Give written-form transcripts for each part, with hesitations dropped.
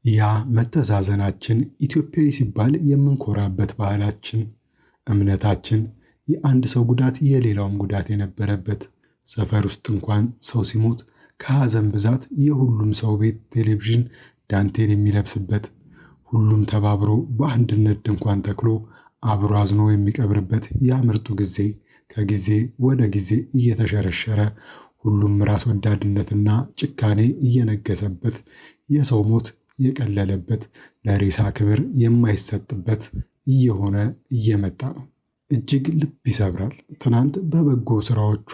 ያ መተዛዘናችን ኢትዮጵያዊ ሲባል የምንኮራበት ባህላችን፣ እምነታችን የአንድ ሰው ጉዳት የሌላውም ጉዳት የነበረበት ሰፈር ውስጥ እንኳን ሰው ሲሞት ከሐዘን ብዛት የሁሉም ሰው ቤት ቴሌቪዥን ዳንቴል የሚለብስበት ሁሉም ተባብሮ በአንድነት ድንኳን ተክሎ አብሮ አዝኖ የሚቀብርበት ያ ምርጡ ጊዜ ከጊዜ ወደ ጊዜ እየተሸረሸረ ሁሉም ራስ ወዳድነትና ጭካኔ እየነገሰበት የሰው ሞት የቀለለበት ለሬሳ ክብር የማይሰጥበት እየሆነ እየመጣ ነው። እጅግ ልብ ይሰብራል። ትናንት በበጎ ስራዎቿ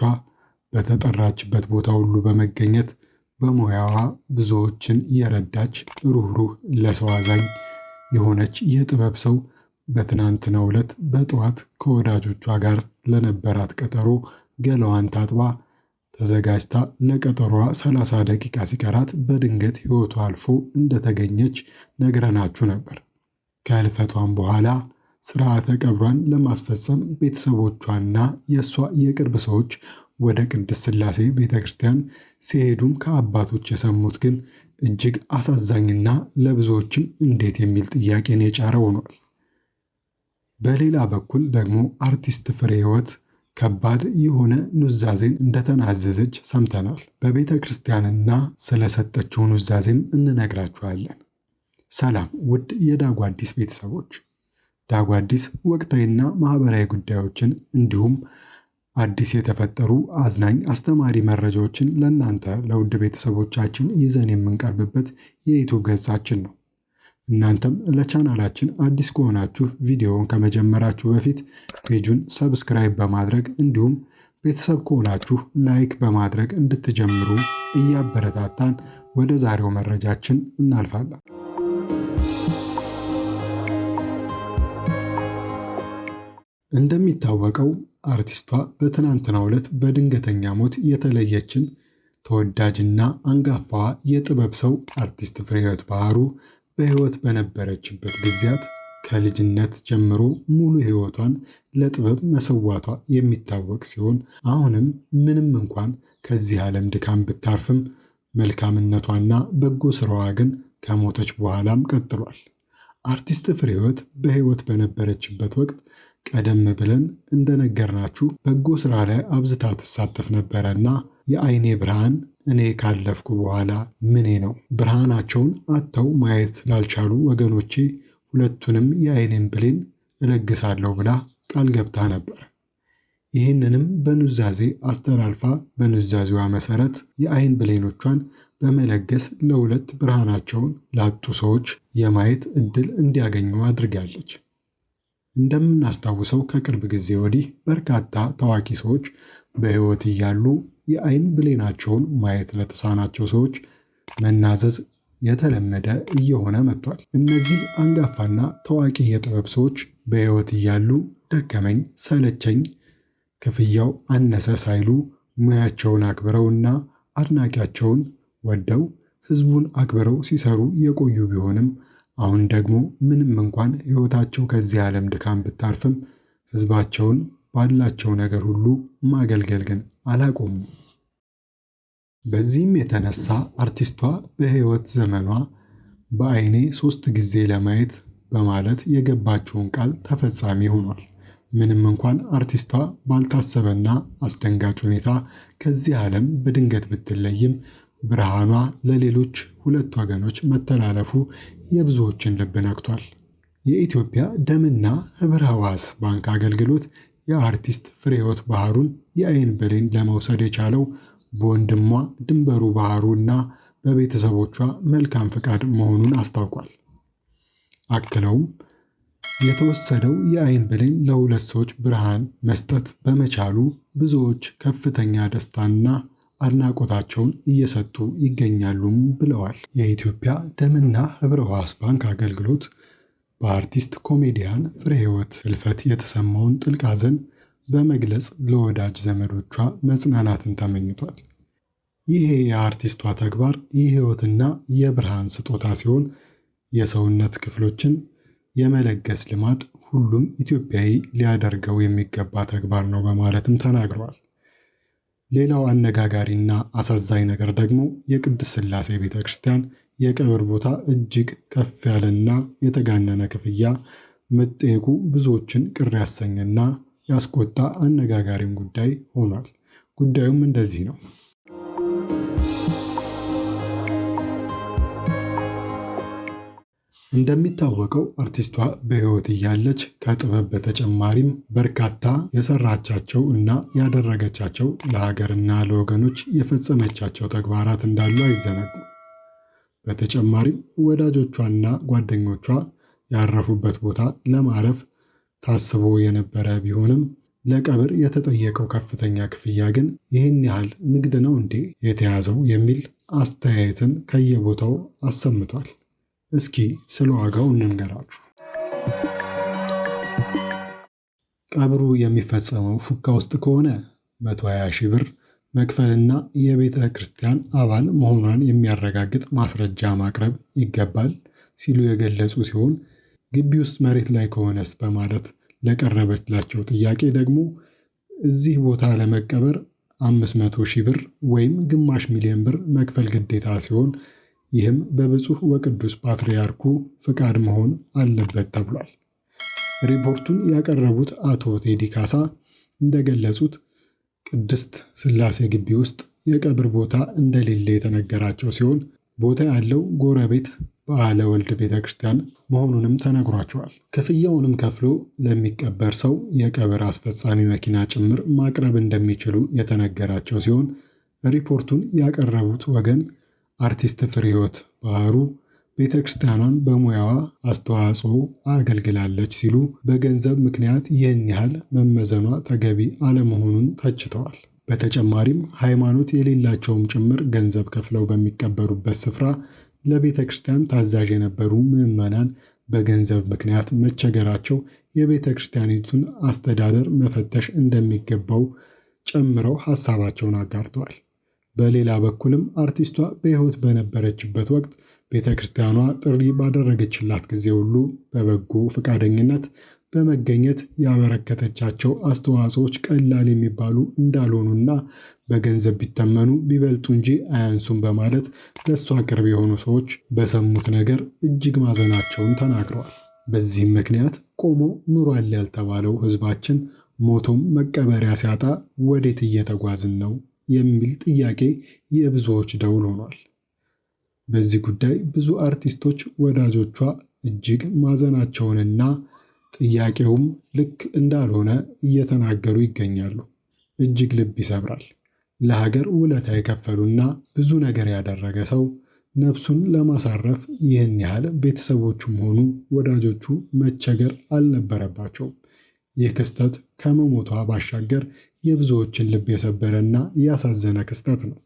በተጠራችበት ቦታ ሁሉ በመገኘት በሙያዋ ብዙዎችን የረዳች ሩህሩህ ለሰው አዛኝ የሆነች የጥበብ ሰው በትናንትናው ዕለት በጠዋት ከወዳጆቿ ጋር ለነበራት ቀጠሮ ገላዋን ታጥባ ተዘጋጅታ ለቀጠሮዋ 30 ደቂቃ ሲቀራት በድንገት ሕይወቷ አልፎ እንደተገኘች ነግረናችሁ ነበር። ከህልፈቷም በኋላ ስርዓተ ቀብሯን ለማስፈጸም ቤተሰቦቿና የእሷ የቅርብ ሰዎች ወደ ቅድስት ሥላሴ ቤተ ክርስቲያን ሲሄዱም ከአባቶች የሰሙት ግን እጅግ አሳዛኝና ለብዙዎችም እንዴት የሚል ጥያቄን የጫረ ሆኗል። በሌላ በኩል ደግሞ አርቲስት ፍሬሕይወት ከባድ የሆነ ኑዛዜን እንደተናዘዘች ሰምተናል። በቤተ ክርስቲያንና ስለሰጠችው ኑዛዜም እንነግራችኋለን። ሰላም ውድ የዳጉ አዲስ ቤተሰቦች፣ ዳጉ አዲስ ወቅታዊና ማህበራዊ ጉዳዮችን እንዲሁም አዲስ የተፈጠሩ አዝናኝ አስተማሪ መረጃዎችን ለእናንተ ለውድ ቤተሰቦቻችን ይዘን የምንቀርብበት የዩቲዩብ ገጻችን ነው። እናንተም ለቻናላችን አዲስ ከሆናችሁ ቪዲዮውን ከመጀመራችሁ በፊት ፔጁን ሰብስክራይብ በማድረግ እንዲሁም ቤተሰብ ከሆናችሁ ላይክ በማድረግ እንድትጀምሩ እያበረታታን ወደ ዛሬው መረጃችን እናልፋለን። እንደሚታወቀው አርቲስቷ በትናንትናው ዕለት በድንገተኛ ሞት የተለየችን ተወዳጅና አንጋፋዋ የጥበብ ሰው አርቲስት ፍሬሕይወት ባህሩ በሕይወት በነበረችበት ጊዜያት ከልጅነት ጀምሮ ሙሉ ሕይወቷን ለጥበብ መሰዋቷ የሚታወቅ ሲሆን አሁንም ምንም እንኳን ከዚህ ዓለም ድካም ብታርፍም መልካምነቷና በጎ ስራዋ ግን ከሞተች በኋላም ቀጥሏል። አርቲስት ፍሬሕይወት በሕይወት በነበረችበት ወቅት ቀደም ብለን እንደነገርናችሁ በጎ ስራ ላይ አብዝታ ትሳተፍ ነበረና የዓይኔ ብርሃን እኔ ካለፍኩ በኋላ ምኔ ነው ብርሃናቸውን አጥተው ማየት ላልቻሉ ወገኖቼ ሁለቱንም የዓይኔን ብሌን እለግሳለሁ ብላ ቃል ገብታ ነበር። ይህንንም በኑዛዜ አስተላልፋ በኑዛዜዋ መሰረት የዓይን ብሌኖቿን በመለገስ ለሁለት ብርሃናቸውን ላጡ ሰዎች የማየት ዕድል እንዲያገኙ አድርጋለች። እንደምናስታውሰው ከቅርብ ጊዜ ወዲህ በርካታ ታዋቂ ሰዎች በሕይወት እያሉ የዓይን ብሌናቸውን ማየት ለተሳናቸው ሰዎች መናዘዝ የተለመደ እየሆነ መጥቷል። እነዚህ አንጋፋና ታዋቂ የጥበብ ሰዎች በሕይወት እያሉ ደከመኝ ሰለቸኝ፣ ክፍያው አነሰ ሳይሉ ሙያቸውን አክብረውና አድናቂያቸውን ወደው ሕዝቡን አክብረው ሲሰሩ የቆዩ ቢሆንም አሁን ደግሞ ምንም እንኳን ሕይወታቸው ከዚህ ዓለም ድካም ብታርፍም ሕዝባቸውን ባላቸው ነገር ሁሉ ማገልገል ግን አላቆሙም። በዚህም የተነሳ አርቲስቷ በሕይወት ዘመኗ በዓይኔ 3 ጊዜ ለማየት በማለት የገባችውን ቃል ተፈጻሚ ሆኗል። ምንም እንኳን አርቲስቷ ባልታሰበና አስደንጋጭ ሁኔታ ከዚህ ዓለም በድንገት ብትለይም ብርሃኗ ለሌሎች ሁለት ወገኖች መተላለፉ የብዙዎችን ልብ ነክቷል። የኢትዮጵያ ደምና ህብረ ሕዋስ ባንክ አገልግሎት የአርቲስት ፍሬሕይወት ባህሩን የዓይን ብሌን ለመውሰድ የቻለው በወንድሟ ድንበሩ ባህሩ እና በቤተሰቦቿ መልካም ፈቃድ መሆኑን አስታውቋል። አክለውም የተወሰደው የዓይን ብሌን ለሁለት ሰዎች ብርሃን መስጠት በመቻሉ ብዙዎች ከፍተኛ ደስታና አድናቆታቸውን እየሰጡ ይገኛሉም ብለዋል። የኢትዮጵያ ደምና ህብረ ሕዋስ ባንክ አገልግሎት በአርቲስት ኮሜዲያን ፍሬሕይወት ህልፈት የተሰማውን ጥልቅ ሐዘን በመግለጽ ለወዳጅ ዘመዶቿ መጽናናትን ተመኝቷል። ይሄ የአርቲስቷ ተግባር የሕይወትና የብርሃን ስጦታ ሲሆን የሰውነት ክፍሎችን የመለገስ ልማድ ሁሉም ኢትዮጵያዊ ሊያደርገው የሚገባ ተግባር ነው በማለትም ተናግረዋል። ሌላው አነጋጋሪና አሳዛኝ ነገር ደግሞ የቅድስት ሥላሴ ቤተ ክርስቲያን የቀብር ቦታ እጅግ ከፍ ያለና የተጋነነ ክፍያ መጠየቁ ብዙዎችን ቅር ያሰኘና ያስቆጣ አነጋጋሪም ጉዳይ ሆኗል። ጉዳዩም እንደዚህ ነው። እንደሚታወቀው አርቲስቷ በሕይወት እያለች ከጥበብ በተጨማሪም በርካታ የሰራቻቸው እና ያደረገቻቸው ለሀገርና ለወገኖች የፈጸመቻቸው ተግባራት እንዳሉ አይዘነጉም። በተጨማሪም ወዳጆቿና ጓደኞቿ ያረፉበት ቦታ ለማረፍ ታስቦ የነበረ ቢሆንም ለቀብር የተጠየቀው ከፍተኛ ክፍያ ግን ይህን ያህል ንግድ ነው እንዴ የተያዘው የሚል አስተያየትን ከየቦታው አሰምቷል። እስኪ ስለ ዋጋው እንንገራችሁ። ቀብሩ የሚፈጸመው ፉካ ውስጥ ከሆነ 120 ሺህ ብር መክፈልና የቤተ ክርስቲያን አባል መሆኗን የሚያረጋግጥ ማስረጃ ማቅረብ ይገባል ሲሉ የገለጹ ሲሆን ግቢ ውስጥ መሬት ላይ ከሆነስ በማለት ለቀረበላቸው ጥያቄ ደግሞ እዚህ ቦታ ለመቀበር 500 ሺህ ብር ወይም ግማሽ ሚሊዮን ብር መክፈል ግዴታ ሲሆን ይህም በብፁዕ ወቅዱስ ፓትርያርኩ ፍቃድ መሆን አለበት ተብሏል። ሪፖርቱን ያቀረቡት አቶ ቴዲ ካሳ እንደገለጹት ቅድስት ሥላሴ ግቢ ውስጥ የቀብር ቦታ እንደሌለ የተነገራቸው ሲሆን ቦታ ያለው ጎረቤት በዓለ ወልድ ቤተ ክርስቲያን መሆኑንም ተነግሯቸዋል። ክፍያውንም ከፍሎ ለሚቀበር ሰው የቀብር አስፈጻሚ መኪና ጭምር ማቅረብ እንደሚችሉ የተነገራቸው ሲሆን ሪፖርቱን ያቀረቡት ወገን አርቲስት ፍሬሕይወት ባህሩ ቤተ ክርስቲያኗን በሙያዋ አስተዋጽኦ አገልግላለች ሲሉ በገንዘብ ምክንያት ይህን ያህል መመዘኗ ተገቢ አለመሆኑን ተችተዋል። በተጨማሪም ሃይማኖት የሌላቸውም ጭምር ገንዘብ ከፍለው በሚቀበሩበት ስፍራ ለቤተ ክርስቲያን ታዛዥ የነበሩ ምዕመናን በገንዘብ ምክንያት መቸገራቸው የቤተ ክርስቲያኒቱን አስተዳደር መፈተሽ እንደሚገባው ጨምረው ሐሳባቸውን አጋርተዋል። በሌላ በኩልም አርቲስቷ በሕይወት በነበረችበት ወቅት ቤተ ክርስቲያኗ ጥሪ ባደረገችላት ጊዜ ሁሉ በበጎ ፈቃደኝነት በመገኘት ያበረከተቻቸው አስተዋጽኦች ቀላል የሚባሉ እንዳልሆኑና በገንዘብ ቢተመኑ ቢበልጡ እንጂ አያንሱም በማለት ለእሷ ቅርብ የሆኑ ሰዎች በሰሙት ነገር እጅግ ማዘናቸውን ተናግረዋል። በዚህም ምክንያት ቆሞ ኑሯል ያልተባለው ሕዝባችን ሞቶም መቀበሪያ ሲያጣ ወዴት እየተጓዝን ነው የሚል ጥያቄ የብዙዎች ደውል ሆኗል። በዚህ ጉዳይ ብዙ አርቲስቶች ወዳጆቿ እጅግ ማዘናቸውንና ጥያቄውም ልክ እንዳልሆነ እየተናገሩ ይገኛሉ። እጅግ ልብ ይሰብራል። ለሀገር ውለታ የከፈሉና ብዙ ነገር ያደረገ ሰው ነፍሱን ለማሳረፍ ይህን ያህል ቤተሰቦቹም ሆኑ ወዳጆቹ መቸገር አልነበረባቸውም። ይህ ክስተት ከመሞቷ ባሻገር የብዙዎችን ልብ የሰበረና ያሳዘነ ክስተት ነው።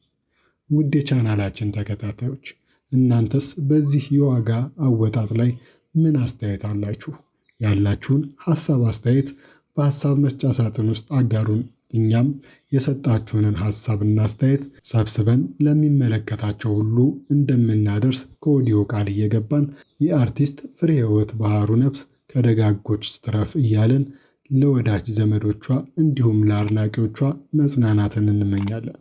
ውድ የቻናላችን ተከታታዮች እናንተስ በዚህ የዋጋ አወጣጥ ላይ ምን አስተያየት አላችሁ? ያላችሁን ሐሳብ አስተያየት በሐሳብ መስጫ ሳጥን ውስጥ አጋሩን። እኛም የሰጣችሁንን ሐሳብና አስተያየት ሰብስበን ለሚመለከታቸው ሁሉ እንደምናደርስ ከወዲሁ ቃል እየገባን የአርቲስት ፍሬሕይወት ባህሩ ነፍስ ከደጋጎች ትረፍ እያለን ለወዳጅ ዘመዶቿ እንዲሁም ለአድናቂዎቿ መጽናናትን እንመኛለን።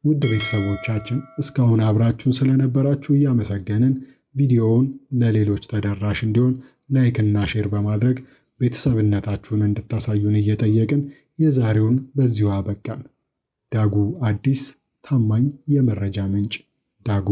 ውድ ቤተሰቦቻችን እስካሁን አብራችሁን ስለነበራችሁ እያመሰገንን ቪዲዮውን ለሌሎች ተደራሽ እንዲሆን ላይክ እና ሼር በማድረግ ቤተሰብነታችሁን እንድታሳዩን እየጠየቅን የዛሬውን በዚሁ አበቃን። ዳጉ አዲስ ታማኝ የመረጃ ምንጭ ዳጉ